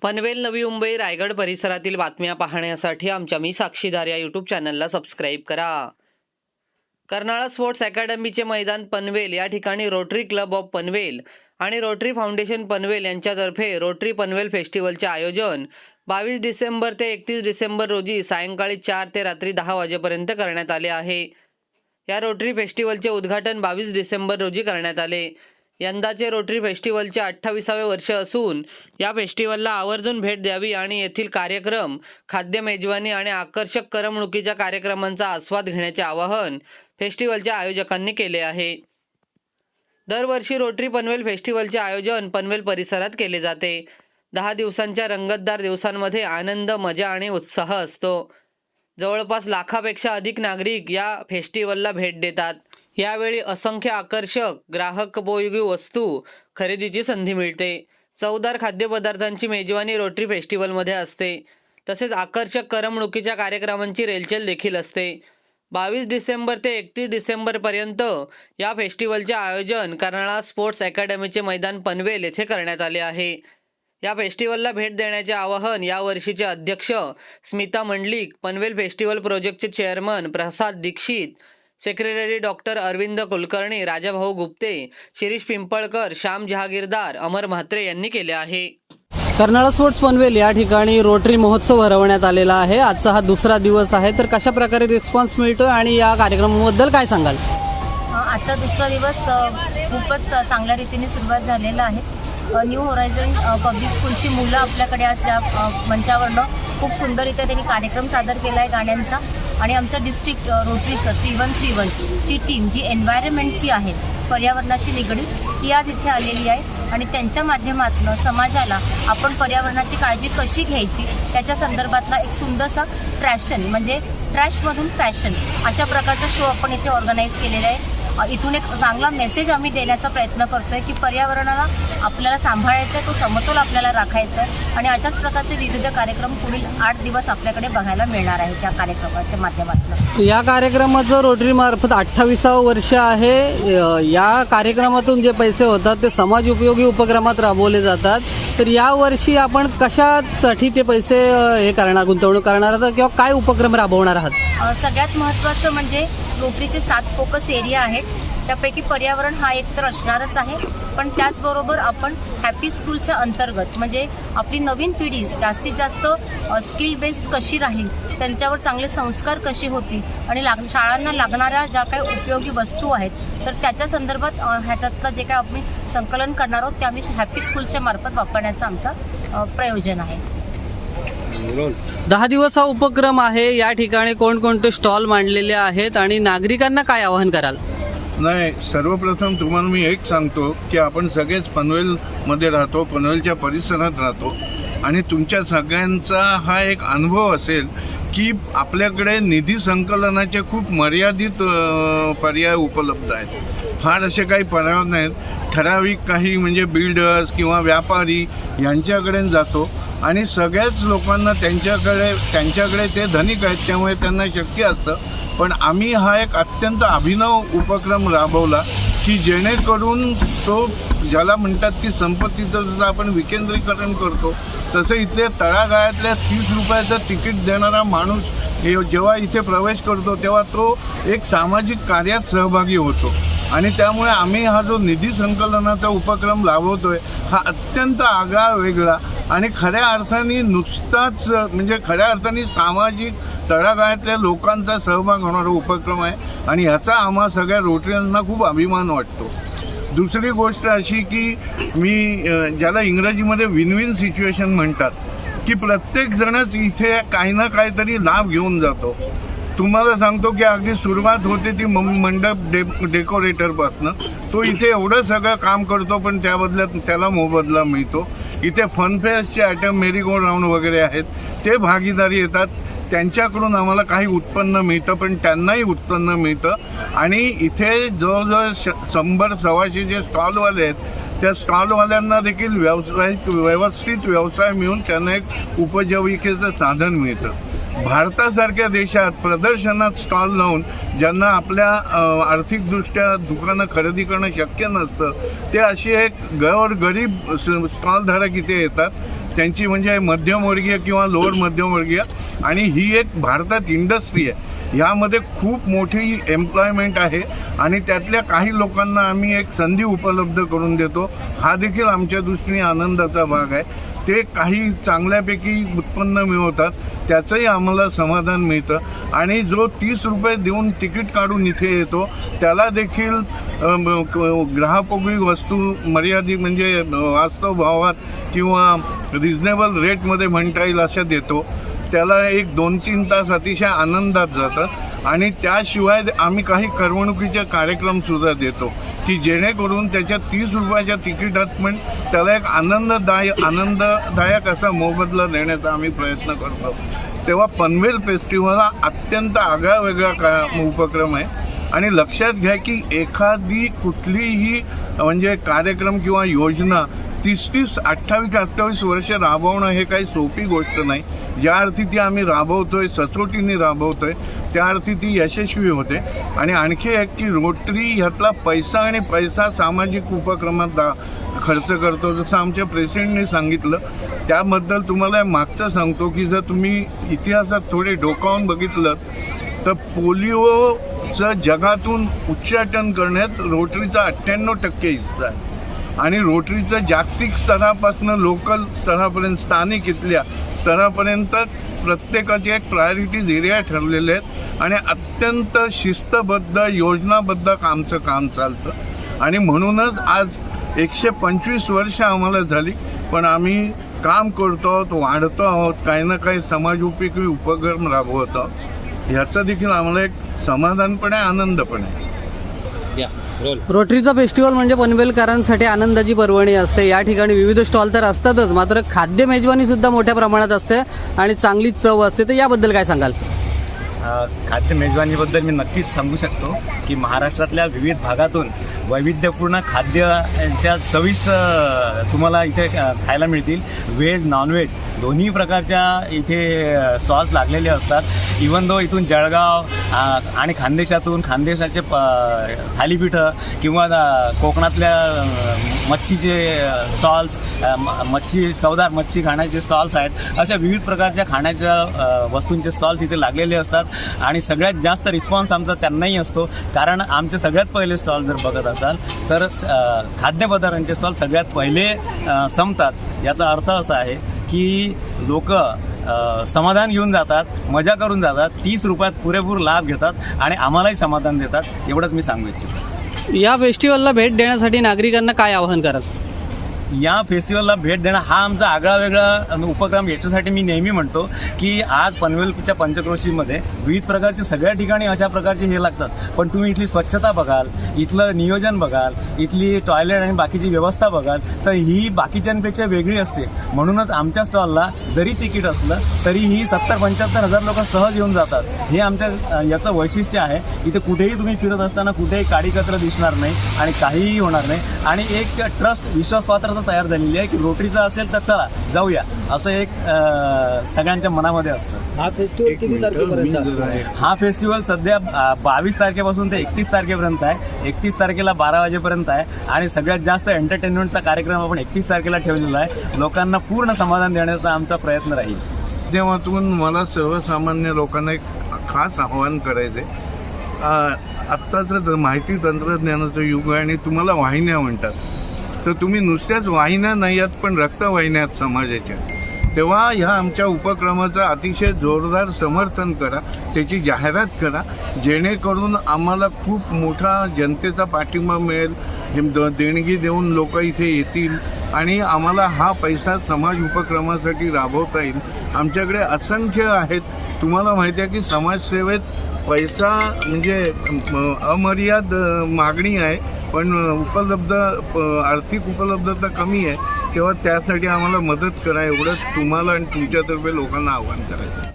पनवेल, नवी मुंबई, रायगड परिसरातील बातम्या पाहण्यासाठी आमच्या मी साक्षीदार या यूट्यूब चॅनलला सबस्क्राईब करा. कर्नाळा स्पोर्ट्स अकॅडमीचे मैदान पनवेल या ठिकाणी रोटरी क्लब ऑफ पनवेल आणि रोटरी फाउंडेशन पनवेल यांच्यातर्फे रोटरी पनवेल फेस्टिवलचे आयोजन 22 डिसेंबर ते 31 डिसेंबर रोजी सायंकाळी 4 ते रात्री 10 वाजेपर्यंत करण्यात आले आहे. या रोटरी फेस्टिवलचे उद्घाटन 22 डिसेंबर रोजी करण्यात आले. यंदाचे रोटरी फेस्टिवलचे 28वे वर्ष असून या फेस्टिवलला आवर्जून भेट द्यावी आणि येथील कार्यक्रम, खाद्य मेजवानी आणि आकर्षक करमणुकीच्या कार्यक्रमांचा आस्वाद घेण्याचे आवाहन फेस्टिवलच्या आयोजकांनी केले आहे. दरवर्षी रोटरी पनवेल फेस्टिवलचे आयोजन पनवेल परिसरात केले जाते. 10 दिवसांच्या रंगतदार दिवसांमध्ये आनंद, मजा आणि उत्साह असतो. जवळपास लाखापेक्षा अधिक नागरिक या फेस्टिवलला भेट देतात. यावेळी असंख्य आकर्षक ग्राहकोपयोगी वस्तू खरेदीची संधी मिळते. चवदार खाद्यपदार्थांची मेजवानी रोटरी फेस्टिवलमध्ये असते. तसेच आकर्षक करमणुकीच्या कार्यक्रमांची रेलचेल देखील असते. 22 डिसेंबर ते 31 डिसेंबरपर्यंत या फेस्टिवलचे आयोजन कर्नाळा स्पोर्ट्स अकॅडमीचे मैदान पनवेल येथे करण्यात आले आहे. या फेस्टिवलला भेट देण्याचे आवाहन यावर्षीचे अध्यक्ष स्मिता मंडलिक, पनवेल फेस्टिवल प्रोजेक्टचे चेअरमन प्रसाद दीक्षित, सेक्रेटरी डॉक्टर अरविंद कुलकर्णी, राजाभाऊ गुप्ते, शिरीष पिंपळकर, श्याम जहागीरदार, अमर म्हात्रे यांनी केले आहे. कर्नाळा स्पोर्ट्स पनवेल या ठिकाणी रोटरी महोत्सव भरवण्यात आलेला आहे. आजचा हा दुसरा दिवस आहे, तर कशा प्रकारे रिस्पॉन्स मिळतोय आणि या कार्यक्रमाबद्दल काय सांगाल? आजचा दुसरा दिवस खूपच चांगल्या रीतीने सुरुवात झालेला आहे. न्यू होरायझन पब्लिक स्कूलची मुलं आपल्याकडे आज या मंचावरनं खूप सुंदररित्या त्यांनी कार्यक्रम सादर केला आहे गाण्यांचा. आणि आमचं डिस्ट्रिक्ट रोटरीचं 3131 ची टीम जी एन्व्हायरमेंटची आहे, पर्यावरणाशी निगडीत, ती आज इथे आलेली आहे. आणि त्यांच्या माध्यमातून समाजाला आपण पर्यावरणाची काळजी कशी घ्यायची त्याच्या संदर्भातला एक सुंदरसा ट्रॅशन म्हणजे ट्रॅशमधून फॅशन अशा प्रकारचा शो आपण इथे ऑर्गनाईज केलेला आहे. इथून एक चांगला मेसेज आम्ही देण्याचा प्रयत्न करतोय की पर्यावरणाला आपल्याला सांभाळायचं आहे, तो समतोल आपल्याला राखायचा आहे. आणि अशाच प्रकारचे विविध कार्यक्रम पुढील 8 दिवस आपल्याकडे बघायला मिळणार आहे त्या कार्यक्रमाच्या माध्यमातून. या कार्यक्रमाचं रोटरी मार्फत 28वं वर्ष आहे. या कार्यक्रमातून जे पैसे होतात ते समाज उपयोगी उपक्रमात राबवले जातात. तर या वर्षी आपण कशासाठी ते पैसे गुंतवणूक करणार आहात किंवा काय उपक्रम राबवणार आहात? सगळ्यात महत्त्वाचं म्हणजे रोटरीचे 7 फोकस एरिया आहेत. त्यापैकी पर्यावरण हा एक तर असणारच आहे, पण त्याचबरोबर आपण हॅपी स्कूलच्या अंतर्गत म्हणजे आपली नवीन पिढी जास्तीत जास्त स्किल बेस्ड कशी राहील, त्यांच्यावर चांगले संस्कार कसे होतील आणि शाळांना लागणाऱ्या ज्या काही उपयोगी वस्तू आहेत तर त्याच्या संदर्भात ह्याच्यातलं जे काय आपण संकलन करणार आहोत ते आम्ही हॅपी स्कूलच्या मार्फत वापरण्याचं आमचं प्रयोजन आहे. 10 दिवस हा उपक्रम आहे. या ठिकाणी कोणकोणते स्टॉल मांडलेले आहेत आणि नागरिकांना काय आवाहन कराल? नाही, सर्वप्रथम तुम्हाला मी एक सांगतो की आपण सगळेच पनवेलमध्ये राहतो, पनवेलच्या परिसरात राहतो आणि तुमच्या सगळ्यांचा हा एक अनुभव असेल की आपल्याकडे निधी संकलनाचे खूप मर्यादित पर्याय उपलब्ध आहेत. फार असे काही पर्याय नाहीत. ठराविक काही म्हणजे बिल्डर्स किंवा व्यापारी यांच्याकडे जातो आणि सगळ्याच लोकांना त्यांच्याकडे ते धनिक आहेत त्यामुळे त्यांना शक्य असतं. पण आम्ही हा एक अत्यंत अभिनव उपक्रम राबवला की जेणेकरून तो ज्याला म्हणतात की संपत्तीचं जसं आपण विकेंद्रीकरण करतो तसं इथले तळागाळातल्या 30 रुपयाचं तिकीट देणारा माणूस जेव्हा इथे प्रवेश करतो तेव्हा तो एक सामाजिक कार्यात सहभागी होतो. आणि त्यामुळे आम्ही हा जो निधी संकलनाचा उपक्रम राबवतोय हा अत्यंत आगळा वेगळा आणि खऱ्या अर्थाने नुसताच म्हणजे खऱ्या अर्थाने सामाजिक तळागाळातल्या लोकांचा सहभाग होणारा उपक्रम आहे आणि ह्याचा आम्हा सगळ्या रोटरीयांना खूप अभिमान वाटतो. दुसरी गोष्ट अशी की मी ज्याला इंग्रजीमध्ये विन विन सिच्युएशन म्हणतात की प्रत्येक जणच इथे काही ना काहीतरी लाभ घेऊन जातो. तुम्हाला सांगतो की अगदी सुरुवात होते ती मंडप डेकोरेटरपासनं तो इथे एवढं सगळं काम करतो पण त्या बदल्यात त्याला मोबदला मिळतो. इथे फनफेअर्सचे आयटम, मेरी गो राऊंड वगैरे आहेत ते भागीदारी येतात, त्यांच्याकडून आम्हाला काही उत्पन्न मिळतं पण त्यांनाही उत्पन्न मिळतं. आणि इथे जवळजवळ 100-125 जे स्टॉलवाले आहेत त्या स्टॉलवाल्यांना देखील व्यवस्थित व्यवसाय मिळून त्यांना एक उपजीविकेचं साधन मिळतं. भारतासारख्या देशात प्रदर्शनात स्टॉल लावून ज्यांना आपल्या आर्थिकदृष्ट्या दुकानं खरेदी करणं शक्य नसतं ते अशी एक गरीब स्टॉलधारक इथे येतात. त्यांची म्हणजे मध्यमवर्गीय किंवा लोअर मध्यमवर्गीय, आणि ही एक भारतात इंडस्ट्री आहे. ह्यामध्ये खूप मोठी एम्प्लॉयमेंट आहे आणि त्यातल्या काही लोकांना आम्ही एक संधी उपलब्ध करून देतो. हा देखील आमच्या दृष्टीने आनंदाचा भाग आहे. ते काही चांगल्यापैकी उत्पन्न मिळवतात, त्याचंही आम्हाला समाधान मिळतं. आणि जो 30 रुपये देऊन तिकीट काढून इथे येतो त्याला देखील ग्राहकोपयोगी वस्तू मर्यादित म्हणजे वास्तव भावात किंवा रिजनेबल रेटमध्ये म्हणता येईल अशा देतो. त्याला एक 2-3 तास अतिशय आनंदात जातात. आणि त्याशिवाय आम्ही काही करमणुकीचे कार्यक्रमसुद्धा देतो की जेणेकरून त्याच्या 30 रुपयाच्या तिकिटात पण त्याला एक आनंददायक असा मोबदला देण्याचा आम्ही प्रयत्न करतो. तेव्हा पनवेल फेस्टिवल हा अत्यंत आगळावेगळा उपक्रम आहे. आणि लक्षात घ्या की एखादी कुठलीही म्हणजे कार्यक्रम किंवा योजना 30-30, 28-28 वर्ष राबवणं हे काही सोपी गोष्ट नाही. ज्या अर्थी ती आम्ही राबवतोय, सचोटीने राबवतोय, त्या अर्थी ती यशस्वी होते. आणि आणखी एक की रोटरी ह्यातला पैसा सामाजिक उपक्रमात खर्च करतो. जसं आमच्या प्रेसिडेंटने सांगितलं, त्याबद्दल तुम्हाला मागचं सांगतो की जर तुम्ही इतिहासात थोडे डोकावून बघितलं तर पोलिओचं जगातून उच्चाटन करण्यात रोटरीचा 98% हिस्सा आहे. आणि रोटरीचं जागतिक स्तरापासून लोकल स्तरापर्यंत, स्थानिक इथल्या स्तरापर्यंत प्रत्येकाचे एक प्रायोरिटीज एरिया ठरलेले आहेत. आणि अत्यंत शिस्तबद्ध योजनाबद्ध आमचं काम चालतं. आणि म्हणूनच आज 125 वर्ष आम्हाला झाली, पण आम्ही काम करतो आहोत, वाढतो आहोत, काही ना काही समाजोपयोगी उपक्रम राबवत आहोत. ह्याचं देखील आम्हाला एक समाधान पण आहे, आनंद पण आहे. रोटरीचा फेस्टिवल म्हणजे पनवेलकरांसाठी आनंदाची पर्वणी असते. या ठिकाणी विविध स्टॉल तर असतातच, मात्र खाद्य मेजवानी सुद्धा मोठ्या प्रमाणात असते आणि चांगली चव असते. तर याबद्दल काय सांगाल? खाद्य मेजवानीबद्दल मी नक्कीच सांगू शकतो की महाराष्ट्रातल्या विविध भागातून वैविध्यपूर्ण खाद्याच्या चविष्ट तुम्हाला इथे खायला मिळतील. व्हेज नॉनव्हेज दोन्ही प्रकारच्या इथे स्टॉल्स लागलेले असतात. इवन दो इथून जळगाव आणि खानदेशाचे थालीपीठं किंवा कोकणातल्या मच्छीचे स्टॉल्स, चवदार मच्छी खाण्याचे स्टॉल्स आहेत. अशा विविध प्रकारच्या खाण्याच्या वस्तूंचे स्टॉल्स इथे लागलेले असतात. आणि सगळ्यात जास्त रिस्पॉन्स आमचा त्यांनाही असतो, कारण आमचे सगळ्यात पहिले स्टॉल जर बघत असाल तर खाद्यपदार्थांचे स्टॉल सगळ्यात पहिले संपतात. याचा अर्थ असा आहे की लोक समाधान घेऊन जातात, मजा करून जातात, 30 रुपयात पुरेपूर लाभ घेतात आणि आम्हालाही समाधान देतात. एवढंच मी सांगू इच्छितो. या फेस्टिवलला भेट देण्यासाठी नागरिकांना काय आवाहन कराल? या फेस्टिवलला भेट देणं हा आमचा आगळावेगळा उपक्रम. याच्यासाठी मी नेहमी म्हणतो की आज पनवेलच्या पंचक्रोशीमध्ये विविध प्रकारचे सगळ्या ठिकाणी अशा प्रकारचे हे लागतात, पण तुम्ही इथली स्वच्छता बघाल, इथलं नियोजन बघाल, इथली टॉयलेट आणि बाकीची व्यवस्था बघाल तर ही बाकीच्यांपेक्षा वेगळी असते. म्हणूनच आमच्या स्टॉलला जरी तिकीट असलं तरीही 70-75 हजार लोक सहज येऊन जातात. हे आमच्या याचं वैशिष्ट्य आहे. इथे कुठेही तुम्ही फिरत असताना कुठेही काडी कचरा दिसणार नाही आणि काहीही होणार नाही. आणि एक ट्रस्ट, विश्वासपात्रता तयार झालेली आहे की रोटरीचा असेल तर चला जाऊया, असं एक सगळ्यांच्या मनामध्ये असतं. हा फेस्टिवल किती तारखेपर्यंत असतो? हा फेस्टिवल सध्या 22 तारखेपासून ते 31 तारखेपर्यंत आहे. 31 तारखेला 12 वाजेपर्यंत आहे. आणि सगळ्यात जास्त एंटरटेनमेंटचा कार्यक्रम आपण 31 तारखेला ठेवलेला आहे. लोकांना पूर्ण समाधान देण्याचा आमचा प्रयत्न राहील. माध्यमातून मला सर्वसामान्य लोकांना एक खास आवाहन करायचं आहे. आत्ताचं माहिती तंत्रज्ञानाचं युग आहे आणि तुम्हाला वाहिन्या म्हणतात, तर तुम्ही नुसत्याच वाहिन्या नाही आहात पण रक्तवाहिन्या आहेत समाजाच्या. तेव्हा ह्या आमच्या उपक्रमाचं अतिशय जोरदार समर्थन करा, त्याची जाहिरात करा, जेणेकरून आम्हाला खूप मोठा जनतेचा पाठिंबा मिळेल. देणगी देऊन लोक इथे येतील आणि आम्हाला हा पैसा समाज उपक्रमासाठी राबवता येईल. आमच्याकडे असंख्य आहेत. तुम्हाला माहिती आहे की समाजसेवेत पैसा म्हणजे अमर्याद मागणी आहे, पण आर्थिक उपलब्धता कमी आहे. तेव्हा त्यासाठी आम्हाला मदत करा, एवढंच तुम्हाला आणि तुमच्यातर्फे लोकांना आवाहन करायचं.